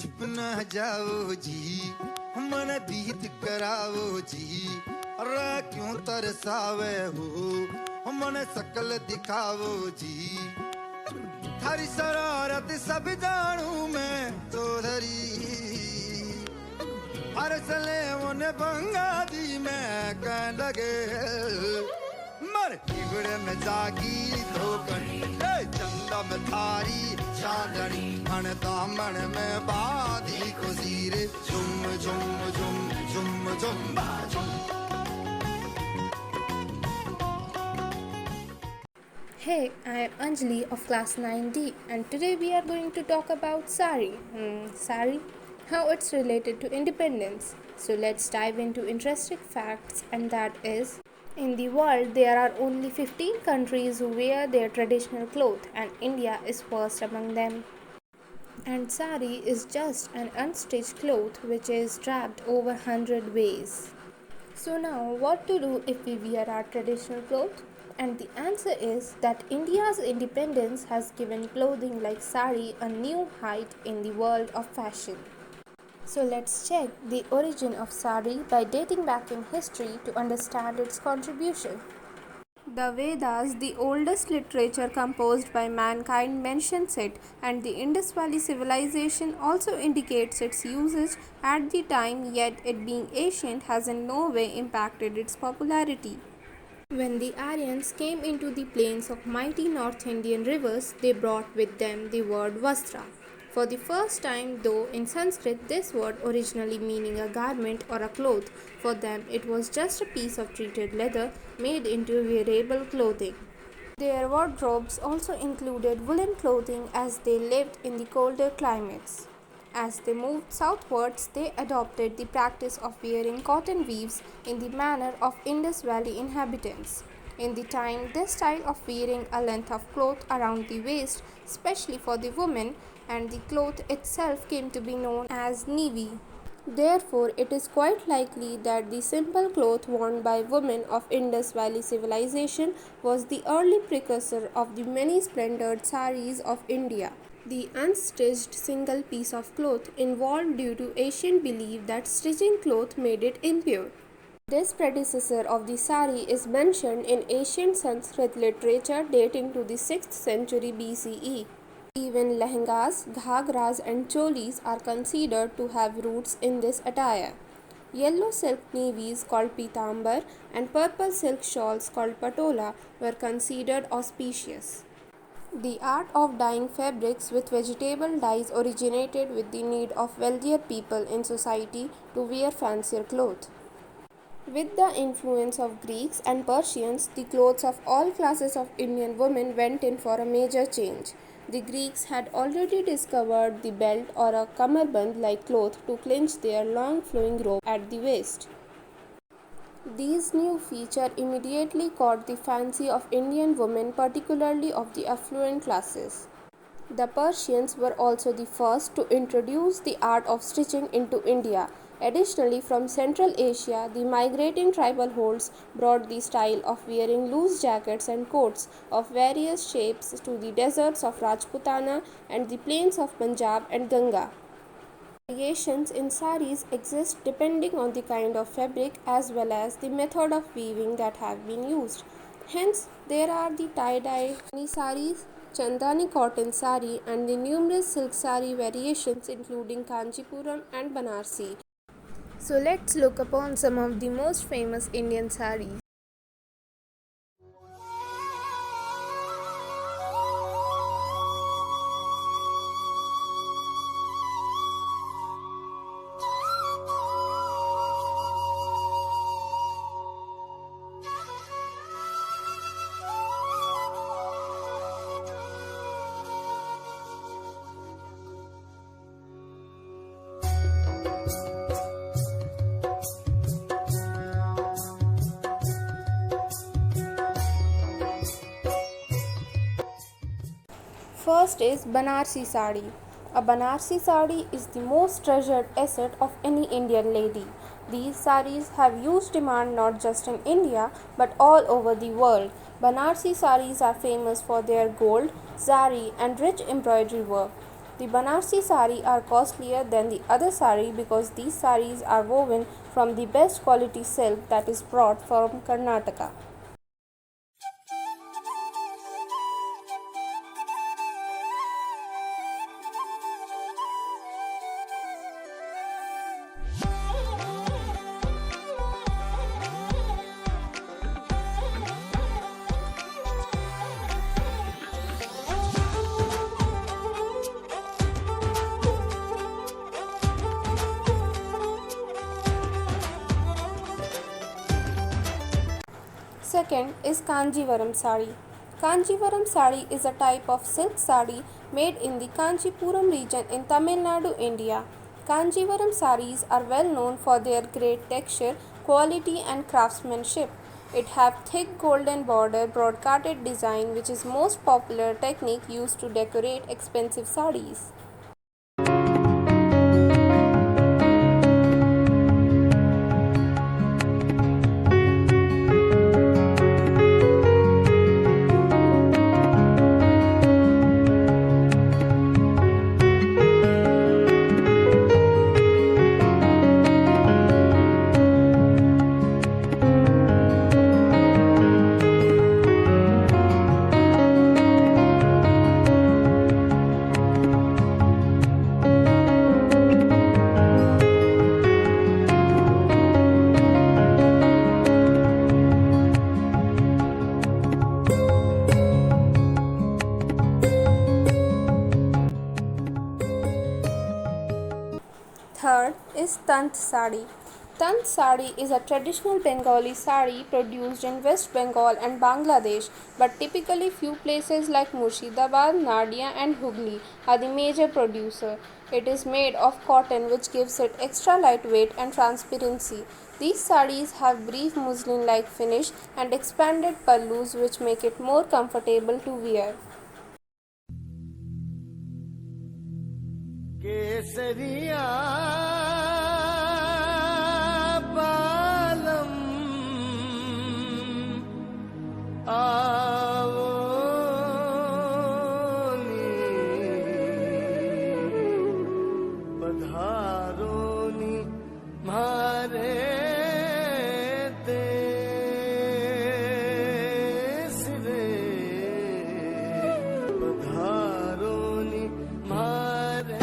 छिप न जाओ जी, मन बीत कराओ जी। अरे क्यों तरसावे हो, मन सकल दिखाओ जी। थारी शरारत सब जानू मैं तो धरी, अरसले उन्हें बंगा दी मैं कह लगे। मर बिगड़े में जागी धोकनी, चंदा में थारी चांदनी। मन दामन में बाधी को जीरे, झुम झुम झुम झुम झुम झुम। Hey, I am Anjali of class 9D and today we are going to talk about sari. Sari? How it's related to independence. So let's dive into interesting facts, and that is, in the world there are only 15 countries who wear their traditional clothes and India is first among them. And sari is just an unstitched cloth which is draped over 100 ways. So now what to do if we wear our traditional clothes? And the answer is that India's independence has given clothing like sari a new height in the world of fashion. So let's check the origin of sari by dating back in history to understand its contribution. The Vedas, the oldest literature composed by mankind, mentions it, and the Indus Valley civilization also indicates its usage at the time, yet it being ancient has in no way impacted its popularity. When the Aryans came into the plains of mighty North Indian rivers, they brought with them the word vastra. For the first time, though, in Sanskrit, this word originally meaning a garment or a cloth, for them it was just a piece of treated leather made into wearable clothing. Their wardrobes also included woolen clothing as they lived in the colder climates. As they moved southwards, they adopted the practice of wearing cotton weaves in the manner of Indus Valley inhabitants. In the time, this style of wearing a length of cloth around the waist, especially for the women, and the cloth itself came to be known as nevi. Therefore, it is quite likely that the simple cloth worn by women of Indus Valley civilization was the early precursor of the many splendored saris of India. The unstitched single piece of cloth involved due to ancient belief that stitching cloth made it impure. This predecessor of the sari is mentioned in ancient Sanskrit literature dating to the 6th century BCE. Even lehengas, ghagras, and cholis are considered to have roots in this attire. Yellow silk nevis called pitambar and purple silk shawls called patola were considered auspicious. The art of dyeing fabrics with vegetable dyes originated with the need of wealthier people in society to wear fancier clothes. With the influence of Greeks and Persians, the clothes of all classes of Indian women went in for a major change. The Greeks had already discovered the belt or a kamarband like cloth to clinch their long flowing robe at the waist. These new features immediately caught the fancy of Indian women, particularly of the affluent classes. The Persians were also the first to introduce the art of stitching into India. Additionally, from Central Asia, the migrating tribal hordes brought the style of wearing loose jackets and coats of various shapes to the deserts of Rajputana and the plains of Punjab and Ganga. Variations in saris exist depending on the kind of fabric as well as the method of weaving that have been used. Hence, there are the tie-dye saris, Chandani cotton sari, and the numerous silk sari variations including Kanchipuram and Banarsi. So let's look upon some of the most famous Indian saris. First is Banarsi sari. A Banarsi sari is the most treasured asset of any Indian lady. These saris have huge demand not just in India but all over the world. Banarsi saris are famous for their gold, zari and rich embroidery work. The Banarsi sari are costlier than the other sari because these saris are woven from the best quality silk that is brought from Karnataka. Second is Kanjivaram sari. Kanjivaram sari is a type of silk sari made in the Kanchipuram region in Tamil Nadu, India. Kanjivaram saris are well known for their great texture, quality and craftsmanship. It have thick golden border brocaded design which is most popular technique used to decorate expensive saris. Third is Tant sari. Tant sari is a traditional Bengali sari produced in West Bengal and Bangladesh, but typically few places like Murshidabad, Nadia and Hooghly are the major producer. It is made of cotton which gives it extra lightweight and transparency. These saris have brief muslin-like finish and expanded pallus which make it more comfortable to wear. केसरिया बालम आओ नी पधारो नी मारे देश रे पधारो नी मारे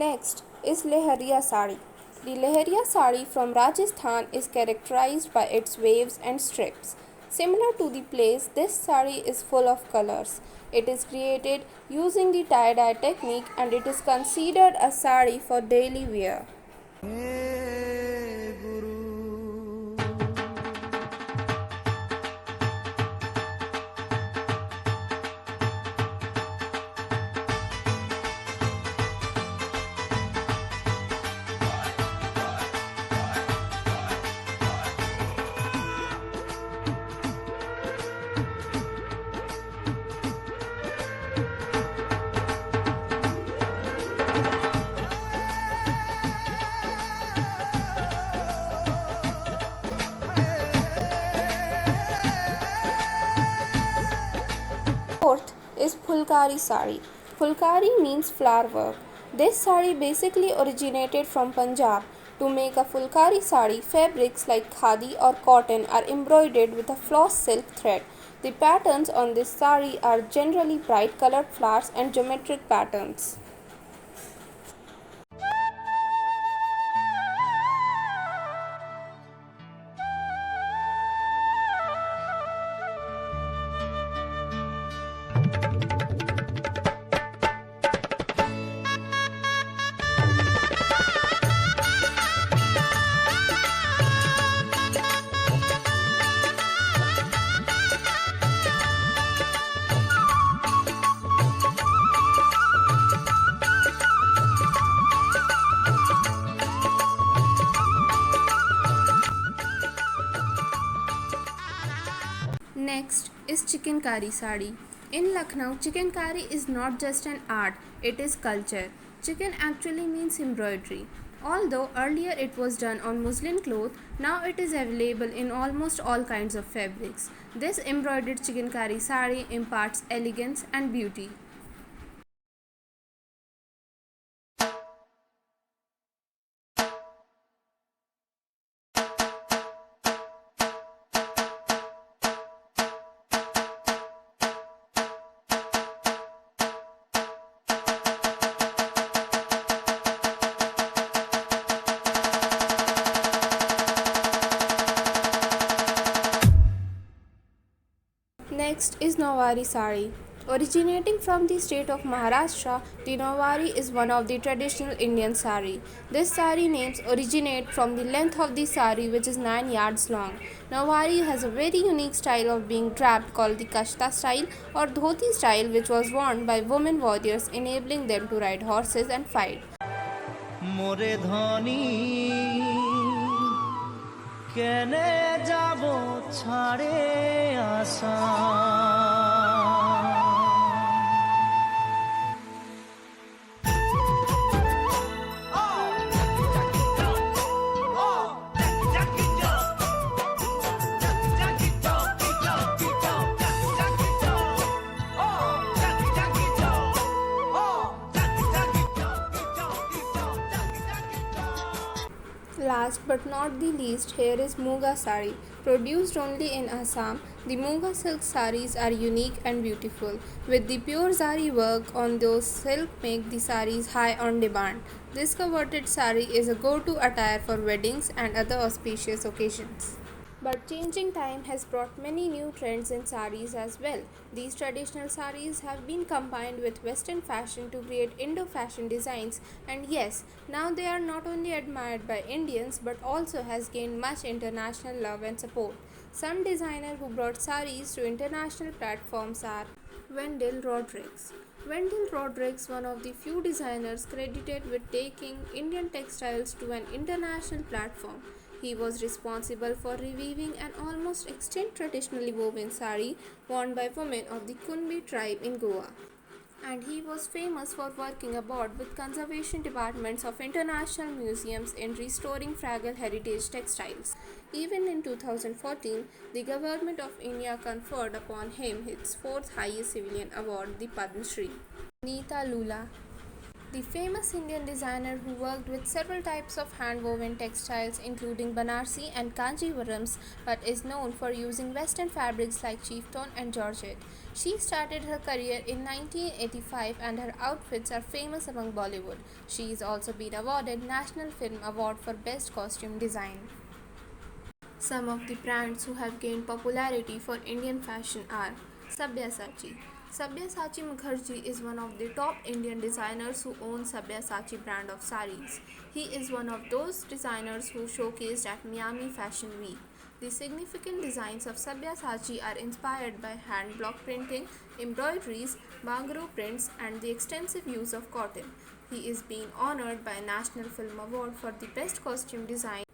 Next is Lehariya sari. The Lehariya sari from Rajasthan is characterized by its waves and strips. Similar to the place, this sari is full of colors. It is created using the tie-dye technique and it is considered a sari for daily wear. Fourth is Phulkari sari. Phulkari means flower work. This sari basically originated from Punjab. To make a Phulkari sari, fabrics like khadi or cotton are embroidered with a floss silk thread. The patterns on this sari are generally bright colored flowers and geometric patterns. Next is Chikankari sari. In Lucknow, Chikankari is not just an art, it is culture. Chicken actually means embroidery. Although earlier it was done on muslin cloth, now it is available in almost all kinds of fabrics. This embroidered chikankari sari imparts elegance and beauty. Next is Nawari sari. Originating from the state of Maharashtra, the Nawari is one of the traditional Indian sari. This sari names originate from the length of the sari, which is 9 yards long. Nawari has a very unique style of being draped called the Kashta style or dhoti style, which was worn by women warriors, enabling them to ride horses and fight. মোরে ধনী কেনে যাব ছাড়ে আসা Last but not the least, here is Muga sari. Produced only in Assam, the Muga silk saris are unique and beautiful, with the pure zari work on those silk make the saris high on demand. This coveted sari is a go-to attire for weddings and other auspicious occasions. But changing time has brought many new trends in saris as well. These traditional saris have been combined with Western fashion to create Indo fashion designs, and yes, now they are not only admired by Indians but also has gained much international love and support. Some designers who brought saris to international platforms are Wendell Rodrigues. Wendell Rodrigues, one of the few designers credited with taking Indian textiles to an international platform. He was responsible for reviving an almost extinct traditionally woven sari worn by women of the Kunbi tribe in Goa. And he was famous for working abroad with conservation departments of international museums in restoring fragile heritage textiles. Even in 2014, the government of India conferred upon him its fourth highest civilian award, the Padma Shri. Neeta Lula, the famous Indian designer who worked with several types of hand-woven textiles including Banarsi and Kanjivarams but is known for using western fabrics like chiffon and georgette. She started her career in 1985 and her outfits are famous among Bollywood. She has also been awarded National Film Award for Best Costume Design. Some of the brands who have gained popularity for Indian fashion are Sabyasachi. Sabyasachi Mukherjee is one of the top Indian designers who owns Sabyasachi brand of saris. He is one of those designers who showcased at Miami Fashion Week. The significant designs of Sabyasachi are inspired by hand block printing, embroideries, bangaro prints, and the extensive use of cotton. He is being honored by National Film Award for the Best Costume Design.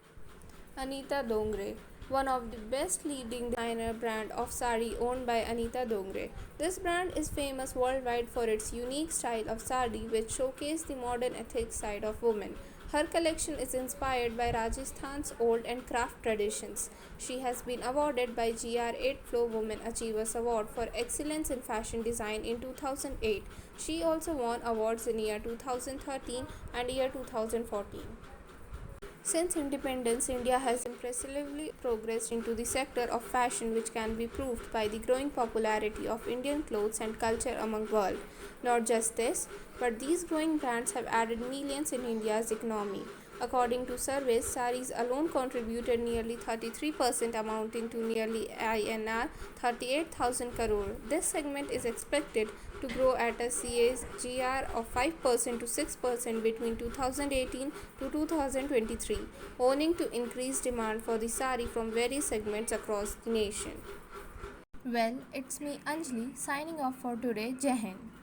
Anita Dongre, one of the best leading designer brand of sari owned by Anita Dongre. This brand is famous worldwide for its unique style of sari which showcase the modern ethic side of women. Her collection is inspired by Rajasthan's old and craft traditions. She has been awarded by GR8 Flow Women Achievers Award for Excellence in Fashion Design in 2008. She also won awards in year 2013 and year 2014. Since independence, India has impressively progressed into the sector of fashion which can be proved by the growing popularity of Indian clothes and culture among world. Not just this, but these growing brands have added millions in India's economy. According to surveys, saris alone contributed nearly 33% amounting to nearly INR 38,000 crore. This segment is expected to grow at a CAGR of 5% to 6% between 2018 to 2023, owing to increased demand for the sari from various segments across the nation. Well, it's me Anjali signing off for today. Jai Hind.